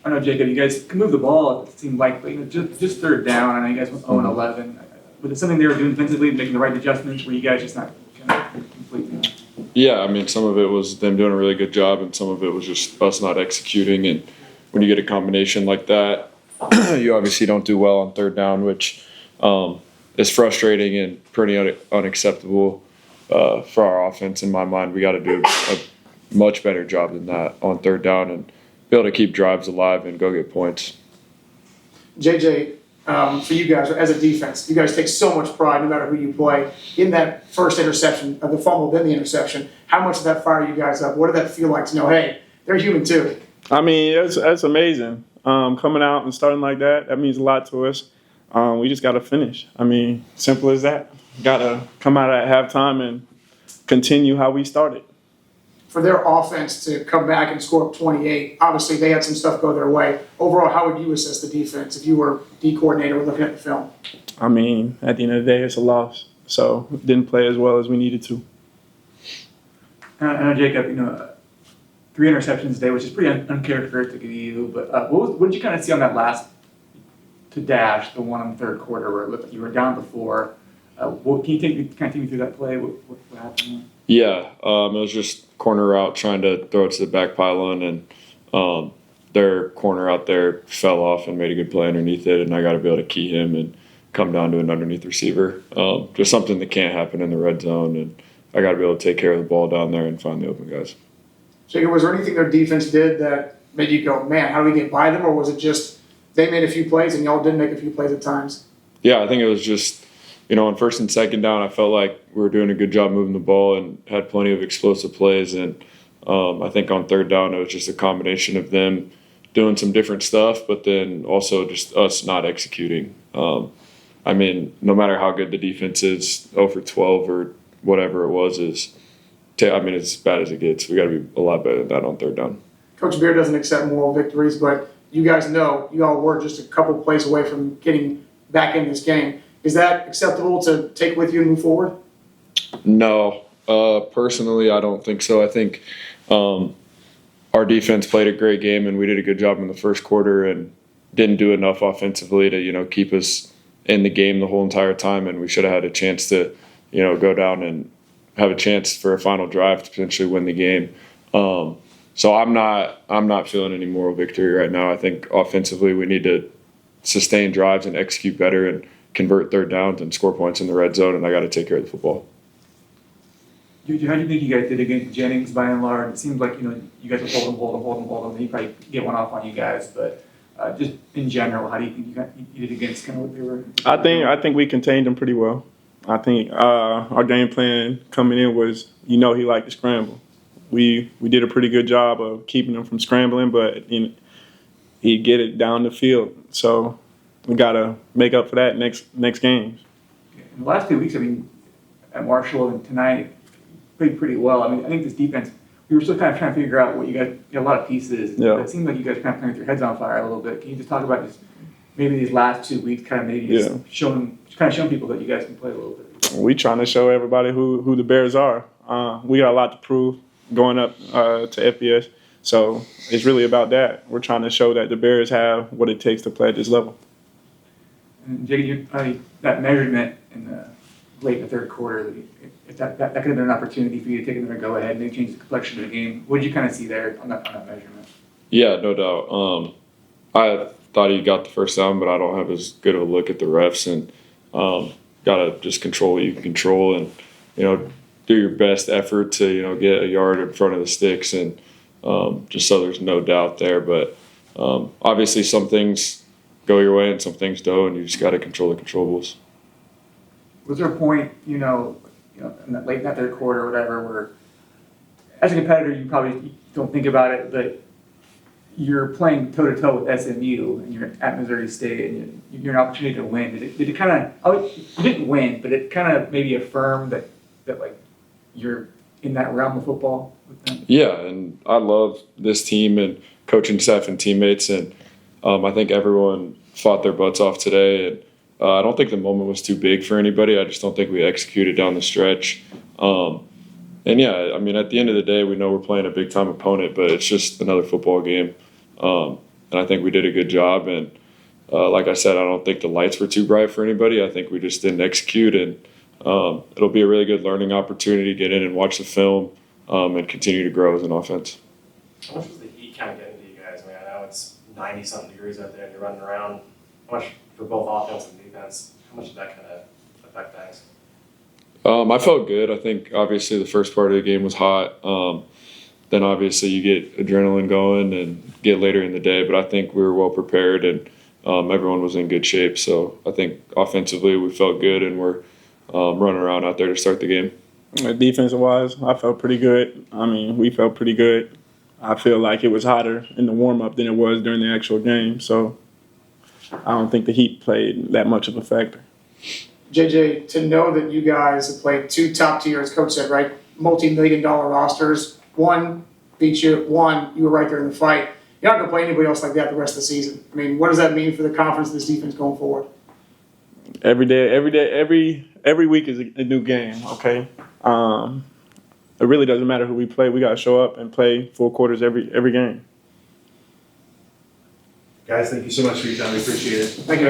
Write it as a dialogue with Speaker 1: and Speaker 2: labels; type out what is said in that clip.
Speaker 1: I know, Jacob, you guys can move the ball, it seemed like, but just third down. I know you guys went 0-11. Was it something they were doing defensively, making the right adjustments? Were you guys just not kind of completely?
Speaker 2: Yeah, I mean, some of it was them doing a really good job, and some of it was just us not executing. And when you get a combination like that, you obviously don't do well on third down, which is frustrating and pretty unacceptable for our offense. In my mind, we got to do a much better job than that on third down and be able to keep drives alive and go get points.
Speaker 3: JJ, for you guys, as a defense, you guys take so much pride, no matter who you play, in that first interception, the fumble, then the interception. How much did that fire you guys up? What did that feel like to know, hey, they're human too?
Speaker 4: I mean, that's amazing. Coming out and starting like that means a lot to us. We just got to finish. I mean, simple as that. Got to come out at halftime and continue how we started.
Speaker 3: For their offense to come back and score up 28, obviously they had some stuff go their way. Overall, how would you assess the defense if you were D coordinator looking at the film?
Speaker 4: I mean, at the end of the day, it's a loss. So didn't play as well as we needed to.
Speaker 1: I know, Jacob, 3 interceptions today, which is pretty uncharacteristic of you. But what did you kind of see on that last to dash, the one in the third quarter, where it looked like you were down before? Can you take me through that play? What happened?
Speaker 2: Yeah, it was just corner route trying to throw it to the back pylon, and their corner out there fell off and made a good play underneath it, and I got to be able to key him and come down to an underneath receiver. Just something that can't happen in the red zone, and I got to be able to take care of the ball down there and find the open guys.
Speaker 3: Jacob, was there anything their defense did that made you go, man, how do we get by them? Or was it just they made a few plays and y'all didn't make a few plays at times?
Speaker 2: Yeah, I think it was just, on first and second down, I felt like we were doing a good job moving the ball and had plenty of explosive plays. And I think on third down, it was just a combination of them doing some different stuff, but then also just us not executing. I mean, no matter how good the defense is, 0 for 12 or whatever it was, it's as bad as it gets. We got to be a lot better than that on third down.
Speaker 3: Coach Beard doesn't accept moral victories, but you guys know you all were just a couple plays away from getting back in this game. Is that acceptable to take with you and move forward?
Speaker 2: No. Personally, I don't think so. I think our defense played a great game, and we did a good job in the first quarter and didn't do enough offensively to, keep us in the game the whole entire time, and we should have had a chance to, go down and have a chance for a final drive to potentially win the game. So I'm not feeling any moral victory right now. I think offensively we need to sustain drives and execute better and convert third downs and score points in the red zone, and I got to take care of the football.
Speaker 1: How do you think you guys did against Jennings by and large? It seems like, you guys would hold them. He probably get one off on you guys, but just in general, how do you think you did against kind of what they were?
Speaker 4: I think we contained them pretty well. I think our game plan coming in was, he liked to scramble. We did a pretty good job of keeping him from scrambling, but he'd get it down the field. So we got to make up for that next game.
Speaker 1: In the last 2 weeks, at Marshall and tonight, played pretty well. I think this defense, we were still kind of trying to figure out what you guys, a lot of pieces.
Speaker 4: Yeah.
Speaker 1: It seemed like you guys kind of playing with your heads on fire a little bit. Can you just talk about just maybe these last 2 weeks, kind of maybe just showing people that you guys can play a little bit?
Speaker 4: We trying to show everybody who the Bears are. We got a lot to prove going up to FBS. So it's really about that. We're trying to show that the Bears have what it takes to play at this level.
Speaker 1: And Jake, that measurement in the late in the third quarter, if that could have been an opportunity for you to take another go ahead and maybe change the complexion of the game. What did you kind of see there on that measurement?
Speaker 2: Yeah, no doubt. I thought he got the first down, but I don't have as good of a look at the refs, and got to just control what you can control and, do your best effort to, get a yard in front of the sticks, and just so there's no doubt there. But obviously some things go your way and some things don't, and you just got to control the controllables.
Speaker 1: Was there a point, in that late in that third quarter or whatever, where as a competitor you probably don't think about it, but you're playing toe-to-toe with SMU and you're at Missouri State and you're an opportunity to win. Did it kind of, you didn't win, but it kind of maybe affirmed that like you're in that realm of football with them? Yeah,
Speaker 2: and I love this team and coaching staff and teammates, and I think everyone fought their butts off today, and I don't think the moment was too big for anybody. I just don't think we executed down the stretch. And at the end of the day, we know we're playing a big-time opponent, but it's just another football game. and I think we did a good job. And like I said, I don't think the lights were too bright for anybody. I think we just didn't execute, and it'll be a really good learning opportunity to get in and watch the film and continue to grow as an offense.
Speaker 5: How much was the heat kind of getting to you guys? I mean, I know it's 90-something degrees out there and you're running around. How much, for both offense and defense, how much did that kind of affect things?
Speaker 2: I felt good. I think obviously the first part of the game was hot. Then obviously you get adrenaline going and get later in the day. But I think we were well prepared and everyone was in good shape. So I think offensively we felt good and we're running around out there to start the game.
Speaker 4: Defensive wise, I felt pretty good. I mean, we felt pretty good. I feel like it was hotter in the warm up than it was during the actual game. So I don't think the heat played that much of a factor.
Speaker 3: JJ, to know that you guys have played two top tier, as Coach said, right, multi-million-dollar rosters. One beat you, one you were right there in the fight. You're not going to play anybody else like that the rest of the season. I mean, what does that mean for the confidence of this defense going forward?
Speaker 4: Every week is a new game. Okay, it really doesn't matter who we play. We got to show up and play full quarters every game.
Speaker 5: Guys, thank you so much for your time. We appreciate it.
Speaker 3: Thank you.